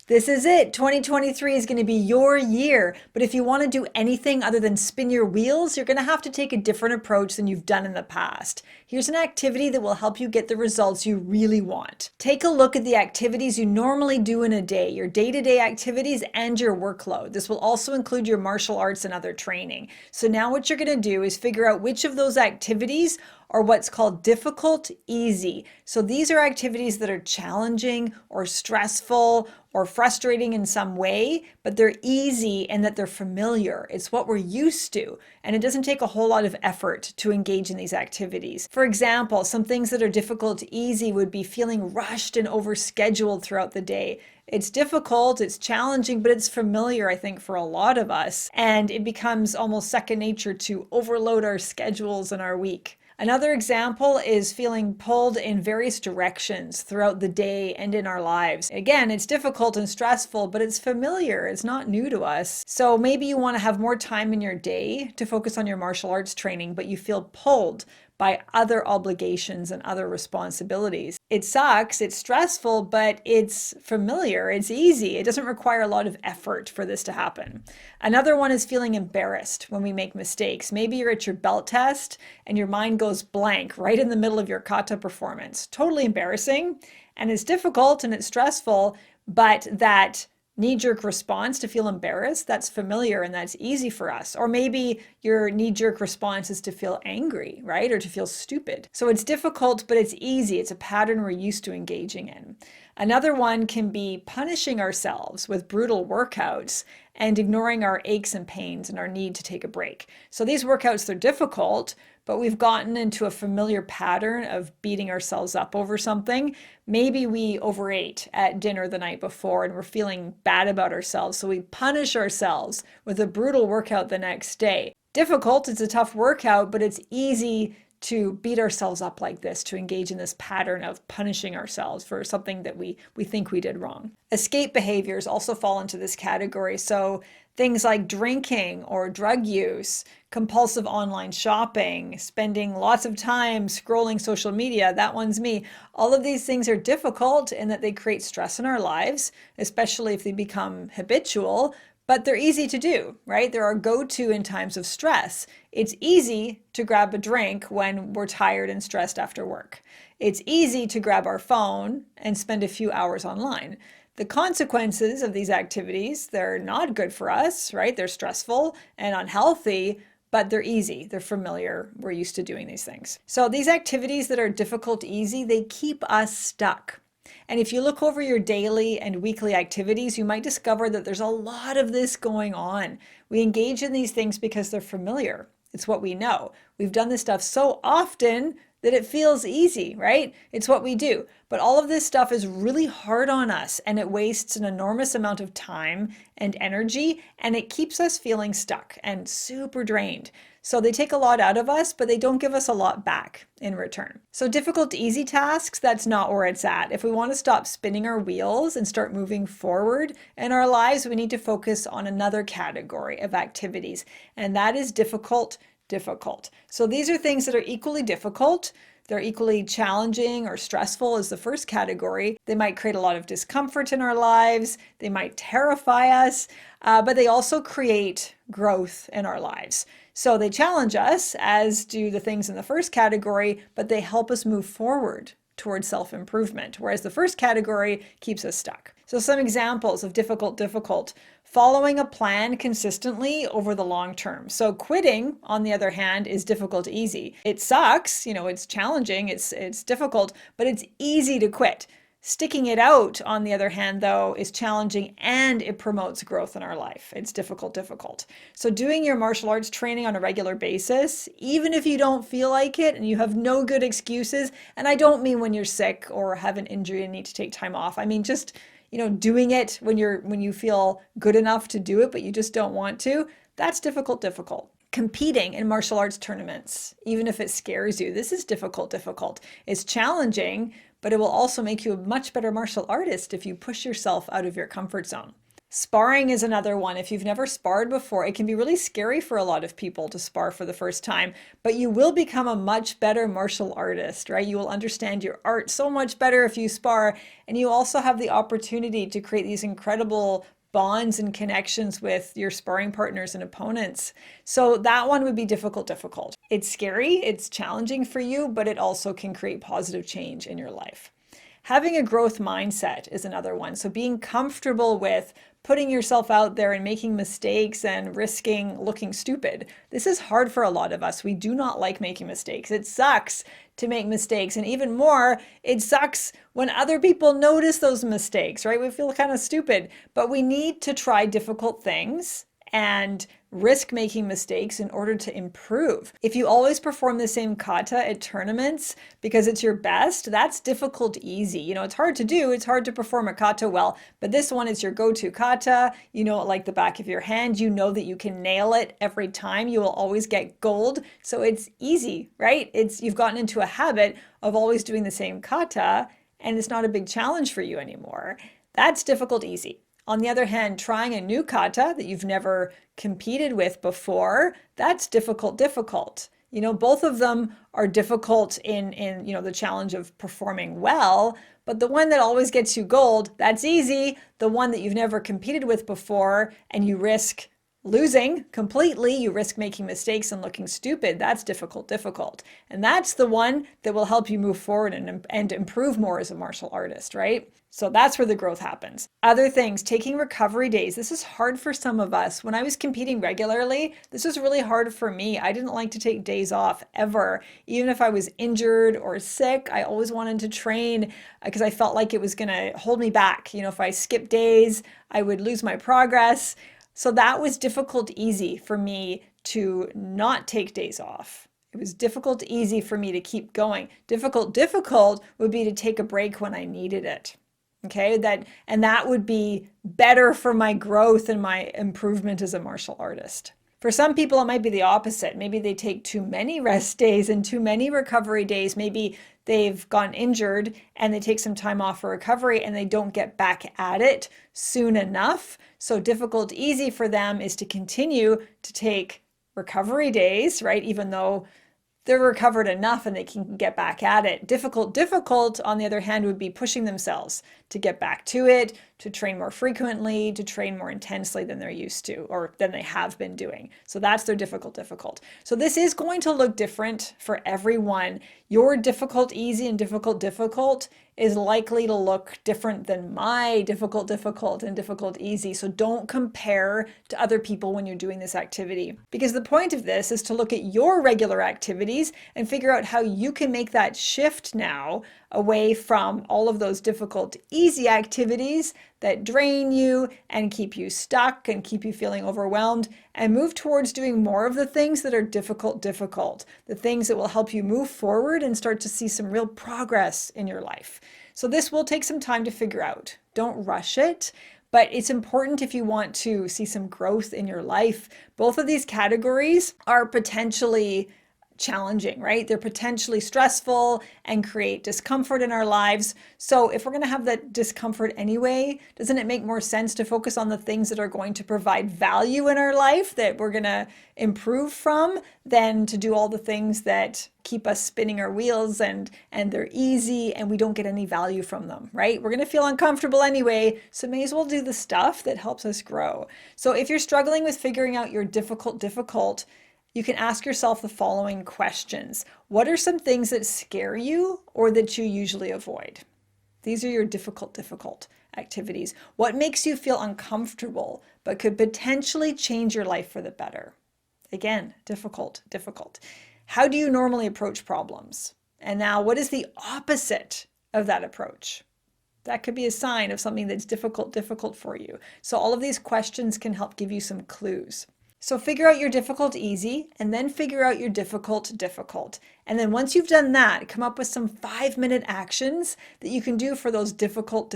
This is it. 2023 is going to be your year. But if you want to do anything other than spin your wheels, you're going to have to take a different approach than you've done in the past. Here's an activity that will help you get the results you really want. Take a look at the activities you normally do in a day, your day-to-day activities and your workload. This will also include your martial arts and other training. So now what you're going to do is figure out which of those activities are what's called difficult, easy. So these are activities that are challenging or stressful or frustrating in some way, but they're easy and that they're familiar. It's what we're used to, and it doesn't take a whole lot of effort to engage in these activities. For example, some things that are difficult, easy would be feeling rushed and overscheduled throughout the day. It's difficult, it's challenging, but it's familiar, I think, for a lot of us, and it becomes almost second nature to overload our schedules and our week. Another example is feeling pulled in various directions throughout the day and in our lives. Again, it's difficult and stressful, but it's familiar. It's not new to us. So maybe you want to have more time in your day to focus on your martial arts training, but you feel pulled by other obligations and other responsibilities. It sucks, it's stressful, but it's familiar, it's easy. It doesn't require a lot of effort for this to happen. Another one is feeling embarrassed when we make mistakes. Maybe you're at your belt test and your mind goes blank right in the middle of your kata performance. Totally embarrassing, and it's difficult and it's stressful, but that knee-jerk response to feel embarrassed, that's familiar and that's easy for us. Or maybe your knee-jerk response is to feel angry, right? Or to feel stupid. So it's difficult, but it's easy. It's a pattern we're used to engaging in. Another one can be punishing ourselves with brutal workouts and ignoring our aches and pains and our need to take a break. So these workouts, they're difficult, but we've gotten into a familiar pattern of beating ourselves up over something. Maybe we overate at dinner the night before and we're feeling bad about ourselves, so we punish ourselves with a brutal workout the next day. Difficult, it's a tough workout, but it's easy to beat ourselves up like this, to engage in this pattern of punishing ourselves for something that we think we did wrong. Escape behaviors also fall into this category. So things like drinking or drug use, compulsive online shopping, spending lots of time scrolling social media, that one's me. All of these things are difficult in that they create stress in our lives, especially if they become habitual. But they're easy to do, right? They're our go-to in times of stress. It's easy to grab a drink when we're tired and stressed after work. It's easy to grab our phone and spend a few hours online. The consequences of these activities, they're not good for us, right? They're stressful and unhealthy, but they're easy, they're familiar, we're used to doing these things. So these activities that are difficult, easy, they keep us stuck. And if you look over your daily and weekly activities, you might discover that there's a lot of this going on. We engage in these things because they're familiar. It's what we know. We've done this stuff so often that it feels easy, right? It's what we do. But all of this stuff is really hard on us, and it wastes an enormous amount of time and energy, and it keeps us feeling stuck and super drained. So they take a lot out of us, but they don't give us a lot back in return. So difficult, easy tasks, that's not where it's at. If we want to stop spinning our wheels and start moving forward in our lives, we need to focus on another category of activities, and that is difficult. So these are things that are equally difficult. They're equally challenging or stressful as the first category. They might create a lot of discomfort in our lives. They might terrify us, but they also create growth in our lives. So they challenge us, as do the things in the first category, but they help us move forward towards self-improvement, whereas the first category keeps us stuck. So some examples of difficult. Following a plan consistently over the long term. So quitting, on the other hand, is difficult, easy. It sucks, it's challenging, it's difficult, but it's easy to quit. Sticking it out, on the other hand, though, is challenging and it promotes growth in our life. It's difficult. So doing your martial arts training on a regular basis, even if you don't feel like it and you have no good excuses, and I don't mean when you're sick or have an injury and need to take time off. I mean just doing it when you feel good enough to do it, but you just don't want to, that's difficult. Competing in martial arts tournaments, even if it scares you, this is difficult. It's challenging, but it will also make you a much better martial artist if you push yourself out of your comfort zone. Sparring is another one. If you've never sparred before, it can be really scary for a lot of people to spar for the first time, but you will become a much better martial artist, right? You will understand your art so much better if you spar, and you also have the opportunity to create these incredible bonds and connections with your sparring partners and opponents. So that one would be difficult. It's scary, it's challenging for you, but it also can create positive change in your life. Having a growth mindset is another one. So being comfortable with putting yourself out there and making mistakes and risking looking stupid. This is hard for a lot of us. We do not like making mistakes. It sucks to make mistakes. And even more, it sucks when other people notice those mistakes, right? We feel kind of stupid, but we need to try difficult things and risk making mistakes in order to improve. If you always perform the same kata at tournaments because it's your best, that's difficult easy. You know, it's hard to do, it's hard to perform a kata well, but this one is your go-to kata. You know it like the back of your hand. You know that you can nail it every time. You will always get gold. So it's easy, right? You've gotten into a habit of always doing the same kata, and it's not a big challenge for you anymore. That's difficult easy. On the other hand, trying a new kata that you've never competed with before, that's difficult. You know, both of them are difficult in you know, the challenge of performing well, but the one that always gets you gold, that's easy. The one that you've never competed with before and you risk losing completely, you risk making mistakes and looking stupid, that's difficult. And that's the one that will help you move forward and improve more as a martial artist, right? So that's where the growth happens. Other things, taking recovery days. This is hard for some of us. When I was competing regularly, this was really hard for me. I didn't like to take days off ever. Even if I was injured or sick, I always wanted to train because I felt like it was going to hold me back. You know, if I skipped days, I would lose my progress. So that was difficult easy for me to not take days off. It was difficult easy for me to keep going. Difficult would be to take a break when I needed it. Okay, that would be better for my growth and my improvement as a martial artist. For some people, it might be the opposite. Maybe they take too many rest days and too many recovery days. Maybe they've gotten injured and they take some time off for recovery and they don't get back at it soon enough. So difficult easy for them is to continue to take recovery days, right? Even though they're recovered enough and they can get back at it. Difficult, on the other hand, would be pushing themselves to get back to it, to train more frequently, to train more intensely than they're used to or than they have been doing. So that's their difficult. So this is going to look different for everyone. Your difficult easy and difficult is likely to look different than my difficult and difficult easy. So don't compare to other people when you're doing this activity, because the point of this is to look at your regular activities and figure out how you can make that shift now away from all of those difficult easy activities that drain you and keep you stuck and keep you feeling overwhelmed, and move towards doing more of the things that are difficult, the things that will help you move forward and start to see some real progress in your life. So this will take some time to figure out. Don't rush it, but it's important if you want to see some growth in your life. Both of these categories are potentially challenging, right? They're potentially stressful and create discomfort in our lives. So if we're going to have that discomfort anyway, doesn't it make more sense to focus on the things that are going to provide value in our life, that we're going to improve from, than to do all the things that keep us spinning our wheels and they're easy and we don't get any value from them, right? We're going to feel uncomfortable anyway, so may as well do the stuff that helps us grow. So if you're struggling with figuring out your difficult, you can ask yourself the following questions. What are some things that scare you or that you usually avoid? These are your difficult activities. What makes you feel uncomfortable but could potentially change your life for the better? Again, difficult. How do you normally approach problems? And now, what is the opposite of that approach? That could be a sign of something that's difficult for you. So all of these questions can help give you some clues. So figure out your difficult easy, and then figure out your difficult. And then once you've done that, come up with some 5-minute actions that you can do for those difficult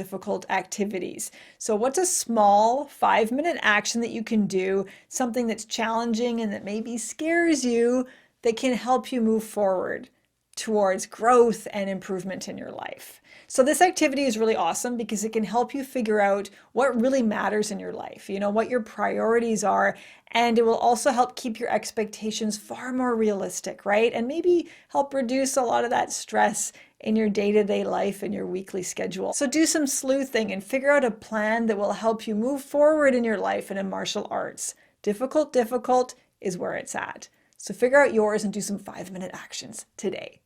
activities. So what's a small 5-minute action that you can do, something that's challenging and that maybe scares you, that can help you move forward towards growth and improvement in your life. So this activity is really awesome because it can help you figure out what really matters in your life, what your priorities are, and it will also help keep your expectations far more realistic, right? And maybe help reduce a lot of that stress in your day-to-day life and your weekly schedule. So do some sleuthing and figure out a plan that will help you move forward in your life and in martial arts. Difficult is where it's at. So figure out yours and do some 5-minute actions today.